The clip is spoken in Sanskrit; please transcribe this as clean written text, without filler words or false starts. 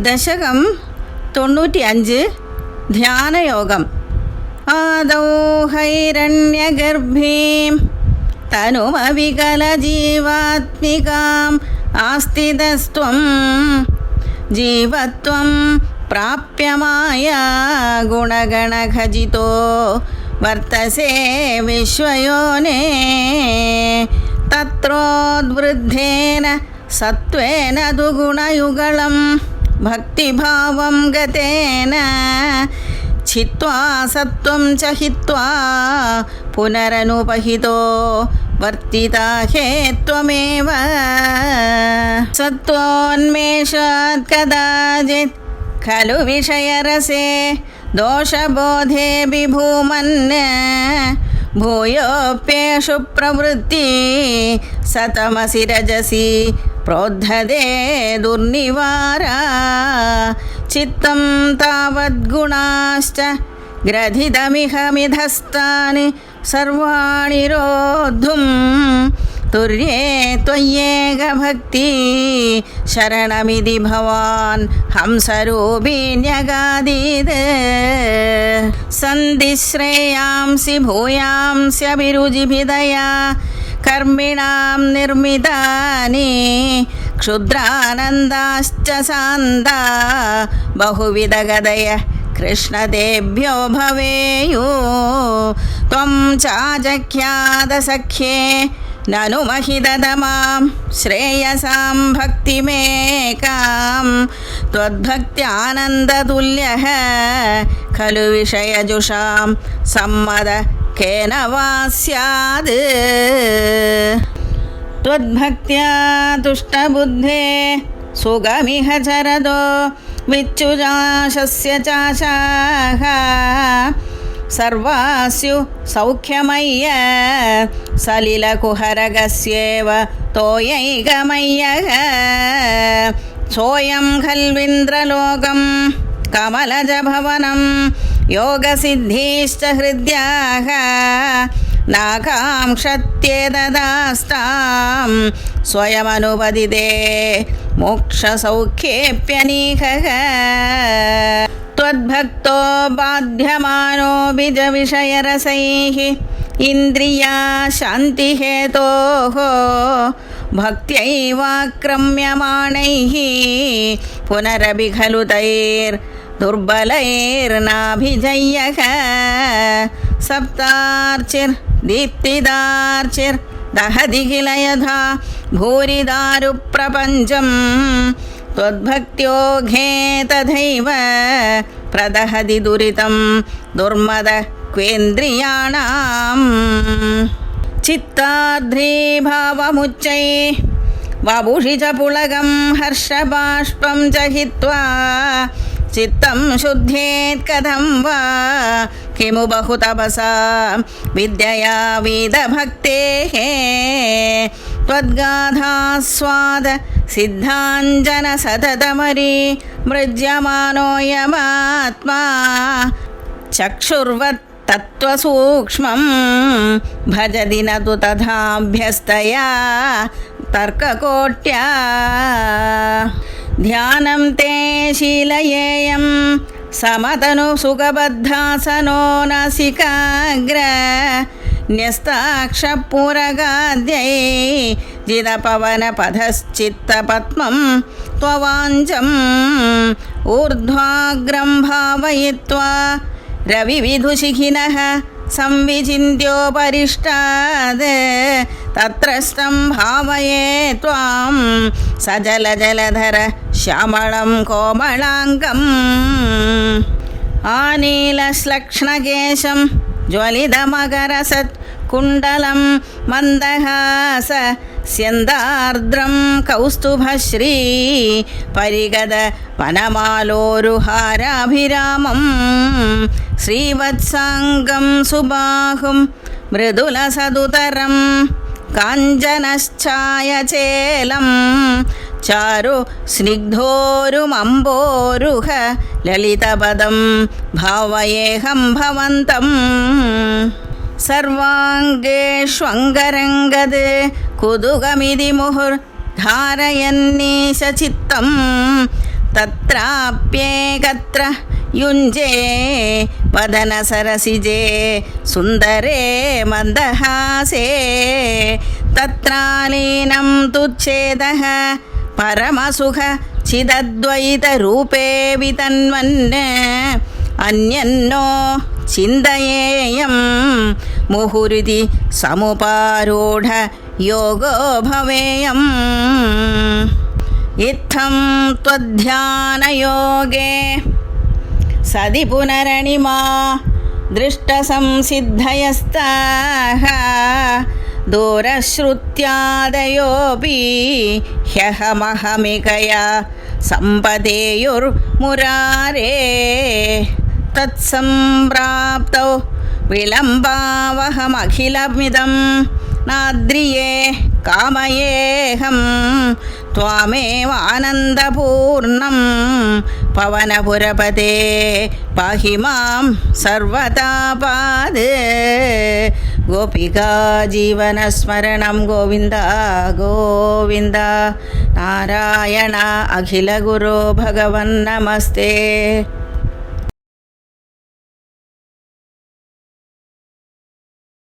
दशकं 95 ध्यानयोगम् आदौ हैरण्यगर्भीं तनुमविकलजीवात्मिकाम् आस्तितस्त्वं जीवत्वं प्राप्य माया गुणगणखचितो वर्तसे विश्वयोने तत्रोद्वृद्धेन सत्त्वेन तु गुणयुगलं भक्तिभावं गतेन छित्त्वा सत्त्वं च हित्वा पुनरनुपहितो वर्तिता हे त्वमेव सत्त्वोन्मेषात् कदाचित् खलु विषयरसे दोषबोधे विभूमन् भूयोऽप्येषु प्रवृत्ति सतमसि रजसि प्रोद्धते दुर्निवारा चित्तं तावद्गुणाश्च ग्रथितमिह मिधस्तानि सर्वाणि रोद्धुं तुर्ये त्वय्येकभक्ति शरणमिति भवान् हंसरूपी न्यगादीत् सन्धिश्रेयांसि भूयांस्यभिरुचिभिदया कर्मिणां निर्मितानि क्षुद्रानन्दाश्च सान्दा बहुविधगदय कृष्णतेभ्यो भवेयु त्वं चाजख्यादसख्ये ननु महिददमां श्रेयसां भक्तिमेकां त्वद्भक्त्यानन्दतुल्यः खलु विषयजुषां सम्मद केन वा स्यात् त्वद्भक्त्या तुष्टबुद्धे सुगमिह चरदो विच्युजाशस्य चाशाः सर्वास्यु सौख्यमय्य सलिलकुहरगस्येव तोयैकमय्यः सोऽयं खल्विन्द्रलोकं कमलजभवनं योगसिद्धिश्च हृद्याः नाकाङ्क्षत्येतदास्तां स्वयमनुपदिते मोक्षसौख्येऽप्यनीहः त्वद्भक्तो बाध्यमानो बीजविषयरसैः इन्द्रिया शान्तिहेतोः भक्त्यैवाक्रम्यमाणैः पुनरपि खलु तैर्दुर्बलैर्नाभिजय्यः सप्तार्चिर्दीप्तिदार्चिर्दहति किल यथा भूरिदारुप्रपञ्चं त्वद्भक्त्योघे तथैव प्रदहति दुरितं दुर्मद क्वेन्द्रियाणां चित्ताद्रीभावमुच्चै वपुषि च पुलगं हर्षबाष्पं च हित्वा चित्तं शुद्धेत् कथं वा किमु बहुतपसा विद्यया वेदभक्तेः त्वद्गाथास्वाद सिद्धाञ्जन सततमरी मृज्यमानोऽयमात्मा चक्षुर्वत् तत्त्वसूक्ष्मं भजति न तु तथाभ्यस्तया तर्ककोट्या ध्यानं ते शीलयेयं समतनु सुखबद्धासनो नासिकाग्र न्यस्ताक्षपूरगाद्यै जितपवनपथश्चित्तपद्मं त्ववाञ्छम् ऊर्ध्वाग्रं भावयित्वा रविविधुशिखिनः संविचिन्त्योपरिष्टाद् तत्रस्थं भावये त्वां सजलजलधर श्यामलं कोमलाङ्गम् आनीलश्लक्ष्णकेशं ज्वलितमकरसत्कुण्डलं मन्दहास स्यन्दार्द्रं कौस्तुभश्री परिगद वनमालोरुहाराभिरामं श्रीवत्साङ्गं सुबाहुं मृदुलसदुतरं काञ्चनश्चायचेलं चारु स्निग्धोरुमम्बोरुह ललितपदं भावयेऽहं भवन्तम् सर्वाङ्गेष्वङ्गरङ्गद कुतुकमिति मुहुर्धारयन्नीशचित्तं तत्राप्येकत्र युञ्जे वदनसरसिजे सुन्दरे मन्दहासे तत्रालीनं तुच्छेदः परमसुख चिदद्वैतरूपे वितन्वन् अन्यन्नो चिन्तयेयं मुहुरिति समुपारूढ योगो भवेयम् इत्थं त्वध्यानयोगे सदि पुनरणिमा दृष्टसंसिद्धयस्ताः दूरश्रुत्यादयोऽपि ह्यहमहमिकया सम्पदेयुर्मुरारे तत्सम्प्राप्तौ विलम्बावहमखिलमिदं नाद्रिये कामयेऽहं त्वामेवानन्दपूर्णं पवनपुरपते पाहि मां सर्वतापाद् गोपिका जीवनस्मरणं गोविन्द गोविन्द नारायण अखिलगुरो भगवन् नमस्ते।